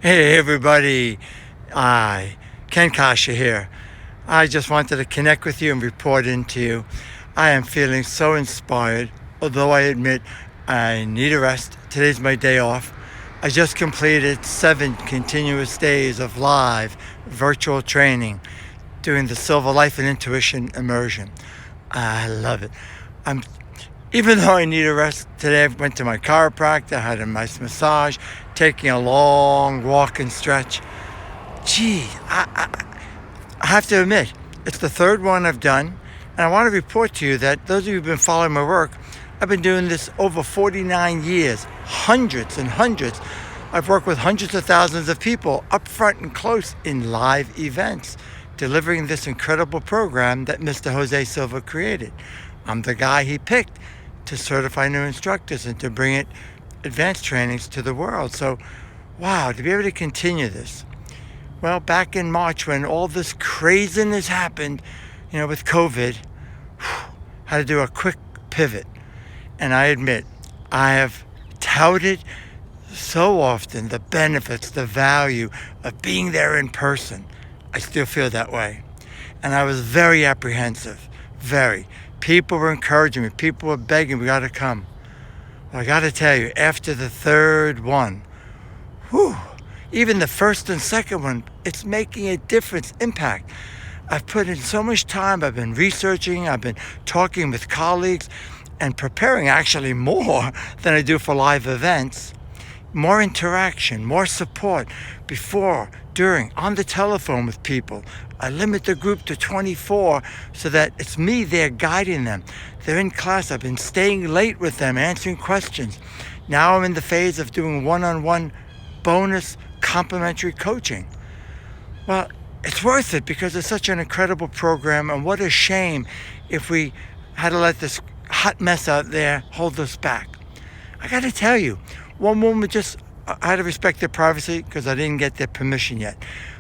Hey everybody, Ken Coscia here. I just wanted to connect with you and report into you. I am feeling so inspired, although I admit I need a rest. Today's my day off. I just completed 7 continuous days of live virtual training doing the Silva Life and Intuition Immersion. I love it. I'm Even though I need a rest today, I went to my chiropractor, had a nice massage, taking a long walk and stretch. Gee, I have to admit, it's the third one I've done, and I want to report to you that those of you who've been following my work, I've been doing this over 49 years, hundreds and hundreds. I've worked with hundreds of thousands of people up front and close in live events, delivering this incredible program that Mr. Jose Silva created. I'm the guy he picked to certify new instructors and to bring it advanced trainings to the world. So, wow, to be able to continue this. Well, back in March when all this craziness happened, with COVID, had to do a quick pivot. And I admit, I have touted so often the benefits, the value of being there in person. I still feel that way. And I was very apprehensive, very. People were encouraging me. People were begging, we got to come. Well, I got to tell you, after the third one, even the first and second one, it's making a difference, impact. I've put in so much time. I've been researching. I've been talking with colleagues and preparing actually more than I do for live events. More interaction, more support before, during, on the telephone with people. I limit the group to 24 so that it's me there guiding them. They're in class. I've been staying late with them, answering questions. Now I'm in the phase of doing one-on-one bonus complimentary coaching. Well, it's worth it because it's such an incredible program, and what a shame if we had to let this hot mess out there hold us back. I got to tell you, one woman I had to respect their privacy because I didn't get their permission yet.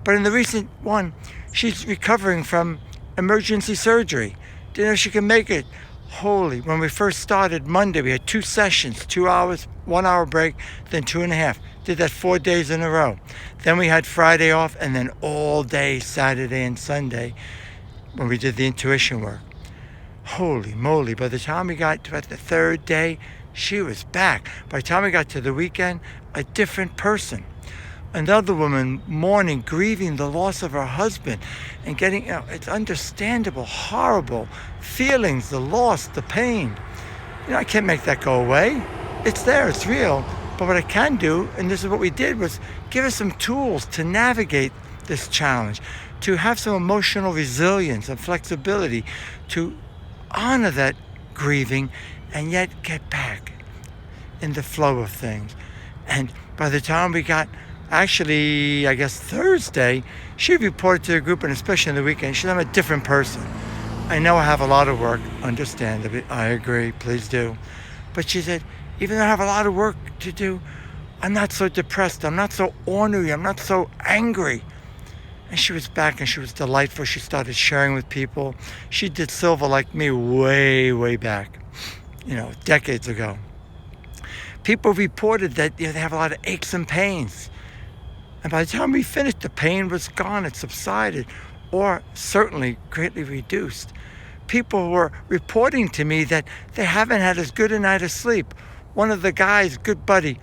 But in the recent one, she's recovering from emergency surgery. Didn't know she could make it. Holy, when we first started Monday, we had 2 sessions, 2 hours, 1 hour break, then 2.5. Did that 4 days in a row. Then we had Friday off, and then all day Saturday and Sunday when we did the intuition work. Holy moly, by the time we got to the third day, she was back. By the time we got to the weekend, a different person. Another woman mourning, grieving the loss of her husband and getting, it's understandable, horrible feelings, the loss, the pain. I can't make that go away. It's there, it's real. But what I can do, and this is what we did, was give us some tools to navigate this challenge, to have some emotional resilience and flexibility, to honor that grieving and yet get back in the flow of things. And by the time we got, actually, I guess Thursday, she reported to the group, and especially in the weekend, she said, I'm a different person. I know I have a lot of work, understandably. I agree, please do. But she said, even though I have a lot of work to do, I'm not so depressed. I'm not so ornery. I'm not so angry. And she was back, and she was delightful. She started sharing with people. She did Silva like me way, way back, decades ago. People reported that they have a lot of aches and pains. And by the time we finished, the pain was gone. It subsided, or certainly greatly reduced. People were reporting to me that they haven't had as good a night of sleep. One of the guys, good buddy,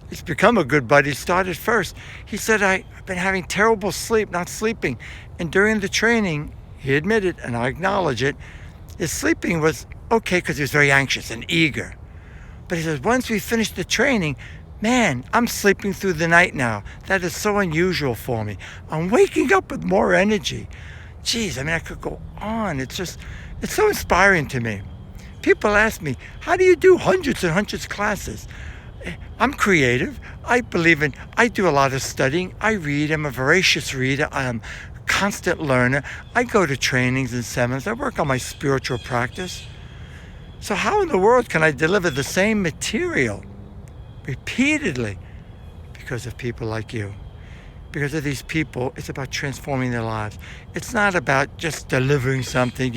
he's become a good buddy, started first. He said, I've been having terrible sleep, not sleeping. And during the training, he admitted, and I acknowledge it, his sleeping was okay because he was very anxious and eager. But he says, once we finished the training, man, I'm sleeping through the night now. That is so unusual for me. I'm waking up with more energy. Geez, I could go on. It's so inspiring to me. People ask me, how do you do hundreds and hundreds of classes? I'm creative. I do a lot of studying. I read. I'm a voracious reader. I'm a constant learner. I go to trainings and seminars. I work on my spiritual practice. So how in the world can I deliver the same material repeatedly? Because of people like you. Because of these people, it's about transforming their lives. It's not about just delivering something,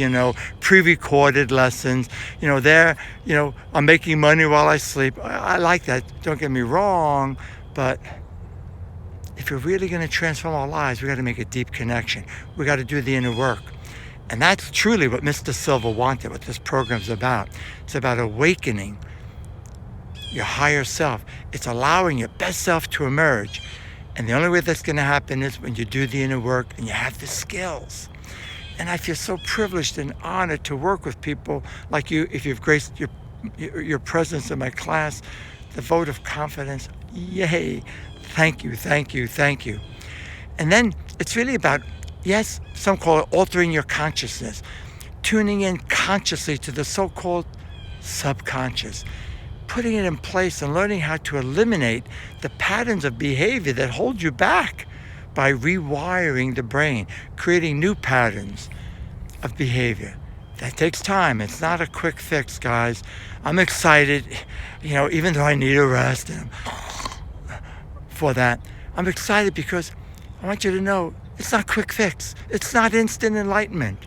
pre-recorded lessons. I'm making money while I sleep. I like that, don't get me wrong, but if if we're really going to transform our lives, we got to make a deep connection. We got to do the inner work. And that's truly what Mr. Silva wanted, what this program's about. It's about awakening your higher self. It's allowing your best self to emerge. And the only way that's going to happen is when you do the inner work and you have the skills. And I feel so privileged and honored to work with people like you. If you've graced your presence in my class, the vote of confidence, yay. Thank you, thank you, thank you. And then it's really about, yes, some call it altering your consciousness, tuning in consciously to the so-called subconscious, putting it in place and learning how to eliminate the patterns of behavior that hold you back by rewiring the brain, creating new patterns of behavior. That takes time. It's not a quick fix, guys. I'm excited, even though I need a rest for that. I'm excited because I want you to know it's not a quick fix. It's not instant enlightenment.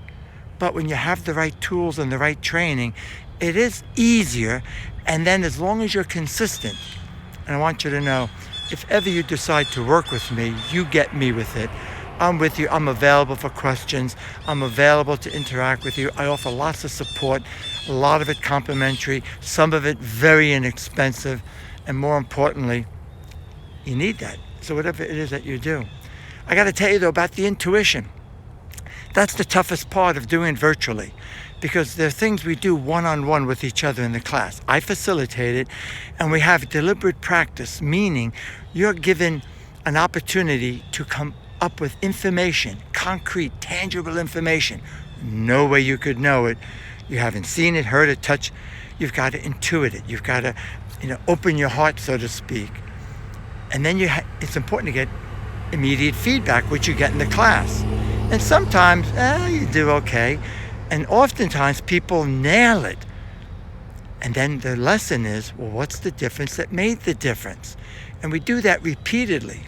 But when you have the right tools and the right training, it is easier. And then as long as you're consistent, and I want you to know, if ever you decide to work with me, you get me with it. I'm with you. I'm available for questions. I'm available to interact with you. I offer lots of support, a lot of it complimentary, some of it very inexpensive, and more importantly, you need that. So whatever it is that you do. I got to tell you, though, about the intuition. That's the toughest part of doing virtually, because there are things we do one-on-one with each other in the class. I facilitate it, and we have deliberate practice, meaning you're given an opportunity to come up with information, concrete, tangible information. No way you could know it. You haven't seen it, heard it, touched. You've got to intuit it. You've got to, open your heart, so to speak. And then it's important to get immediate feedback, which you get in the class. And sometimes, you do okay. And oftentimes people nail it. And then the lesson is, well, what's the difference that made the difference? And we do that repeatedly.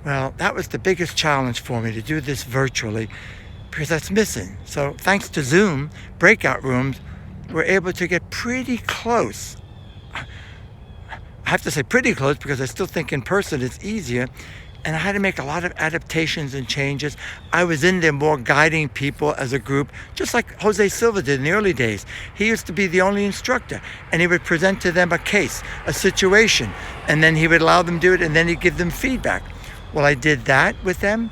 Well, that was the biggest challenge for me, to do this virtually, because that's missing. So thanks to Zoom, breakout rooms, we're able to get pretty close. I have to say pretty close because I still think in person it's easier. And I had to make a lot of adaptations and changes. I was in there more guiding people as a group, just like Jose Silva did in the early days. He used to be the only instructor, and he would present to them a case, a situation, and then he would allow them to do it, and then he'd give them feedback. Well, I did that with them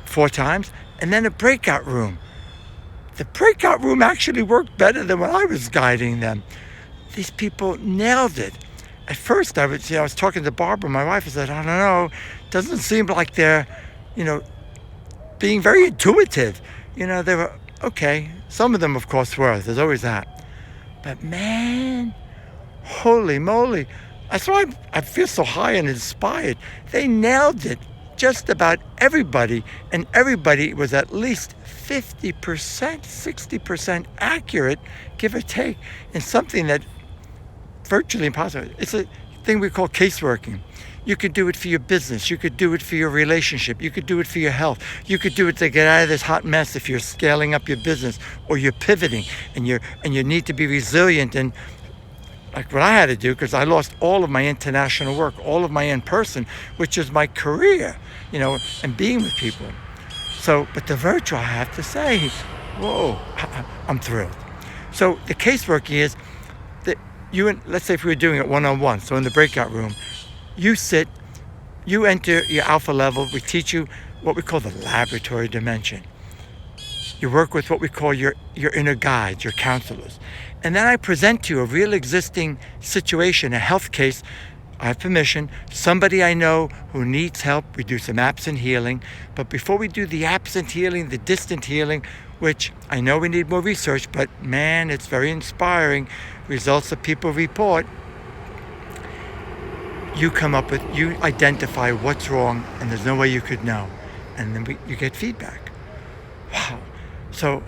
4 times, and then a breakout room. The breakout room actually worked better than when I was guiding them. These people nailed it. At first, I was talking to Barbara, my wife, I said, I don't know, doesn't seem like they're, being very intuitive. They were, okay, some of them, of course, were. There's always that. But man, holy moly, that's why I feel so high and inspired. They nailed it, just about everybody, and everybody was at least 50%, 60% accurate, give or take, in something that virtually impossible. It's a thing we call caseworking. You could do it for your business. You could do it for your relationship. You could do it for your health. You could do it to get out of this hot mess if you're scaling up your business or you're pivoting and you need to be resilient. And like what I had to do, because I lost all of my international work, all of my in-person, which is my career, and being with people. So, but the virtual, I have to say, whoa, I'm thrilled. So the caseworking is, let's say if we were doing it one-on-one, so in the breakout room, you sit, you enter your alpha level, we teach you what we call the laboratory dimension. You work with what we call your inner guides, your counselors. And then I present to you a real existing situation, a health case. I have permission, somebody I know who needs help. We do some absent healing. But before we do the absent healing, the distant healing, which I know we need more research, but man, it's very inspiring. Results that people report. You identify what's wrong, and there's no way you could know. And then you get feedback. Wow. So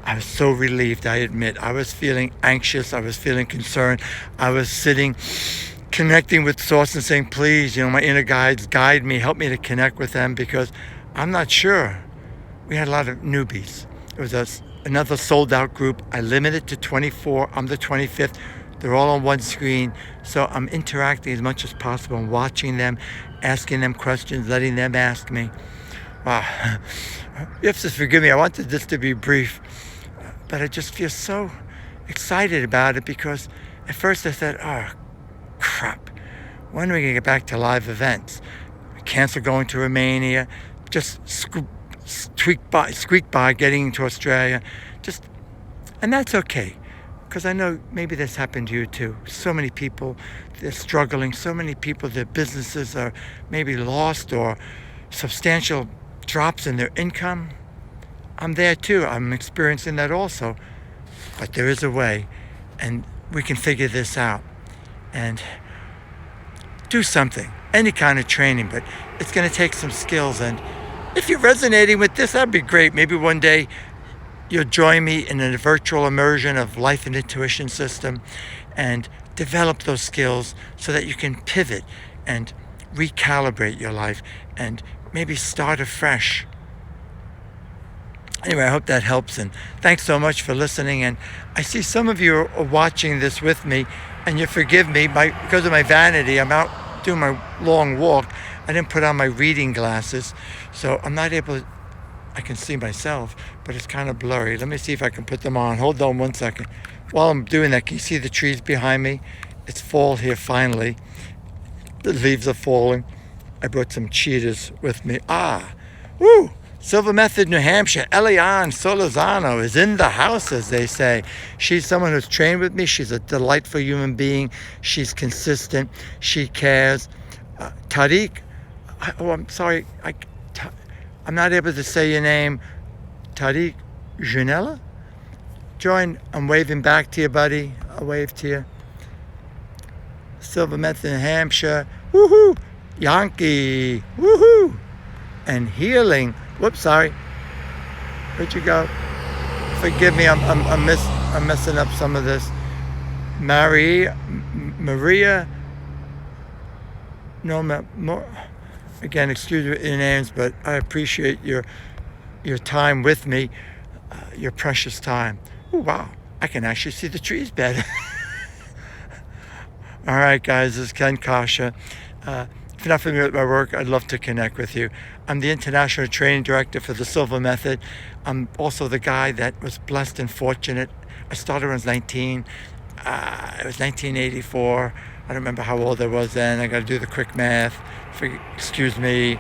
I was so relieved, I admit. I was feeling anxious. I was feeling concerned. I was sitting, connecting with Source and saying, please, my inner guides, guide me, help me to connect with them, because I'm not sure. We had a lot of newbies. It was another sold-out group. I limited to 24. I'm the 25th. They're all on one screen. So I'm interacting as much as possible and watching them. asking them questions, letting them ask me. Wow. You have to forgive me. I wanted this to be brief, but I just feel so excited about it because at first I thought, oh, crap. When are we going to get back to live events? Cancel going to Romania. Just squeak by getting to Australia. And that's okay. Because I know maybe this happened to you too. So many people, they're struggling. So many people, their businesses are maybe lost or substantial drops in their income. I'm there too. I'm experiencing that also. But there is a way, and we can figure this out and do something, any kind of training, but it's going to take some skills. And if you're resonating with this, that'd be great. Maybe one day you'll join me in a virtual immersion of life and intuition system and develop those skills so that you can pivot and recalibrate your life and maybe start afresh. Anyway, I hope that helps, and thanks so much for listening. And I see some of you are watching this with me, and you forgive me because of my vanity. I'm out doing my long walk. I didn't put on my reading glasses, so I'm not able to, I can see myself, but it's kind of blurry. Let me see if I can put them on. Hold on one second. While I'm doing that, can you see the trees behind me? It's fall here finally. The leaves are falling. I brought some cheetahs with me. Woo! Silva Method, New Hampshire. Eliane Solozano is in the house, as they say. She's someone who's trained with me. She's a delightful human being. She's consistent. She cares. Tariq, I'm sorry. I'm not able to say your name. Tariq Junella? Join. I'm waving back to you, buddy. I'll wave to you. Silva Method, New Hampshire. Woohoo! Yankee. Woohoo! And healing. Whoops, sorry. Where'd you go? Forgive me, I'm messing up some of this. Maria. Again, excuse me your names, but I appreciate your time with me, your precious time. Oh, wow, I can actually see the trees better. All right, guys, this is Ken Coscia. If you're not familiar with my work, I'd love to connect with you. I'm the International Training Director for the Silva Method. I'm also the guy that was blessed and fortunate. I started when I was 19. It was 1984. I don't remember how old I was then. I got to do the quick math. Excuse me.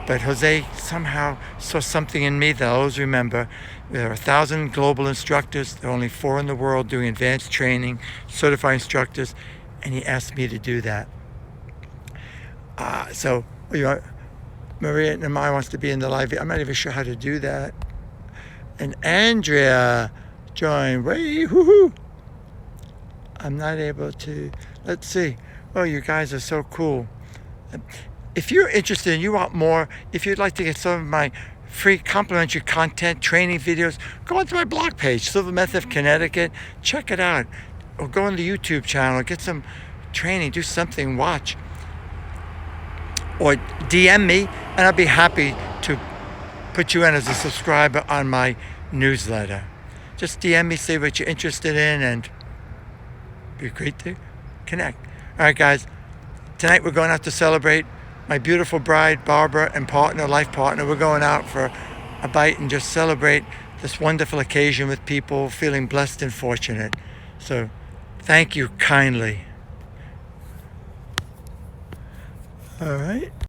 But Jose somehow saw something in me that I always remember. There are 1,000 global instructors. There are only 4 in the world doing advanced training, certified instructors, and he asked me to do that. So Maria Nemai wants to be in the live. I'm not even sure how to do that. And Andrea joined. Woohoo! I'm not able to. Let's see. Oh, you guys are so cool. If you're interested and you want more, if you'd like to get some of my free complimentary content, training videos, go onto my blog page, Silva Method of Connecticut. Check it out. Or go on the YouTube channel, get some training, do something, watch. Or DM me, and I'll be happy to put you in as a subscriber on my newsletter. Just DM me, say what you're interested in, and it'd be great to connect. All right, guys. Tonight we're going out to celebrate my beautiful bride, Barbara, and life partner. We're going out for a bite and just celebrate this wonderful occasion with people, feeling blessed and fortunate. So, thank you kindly. All right.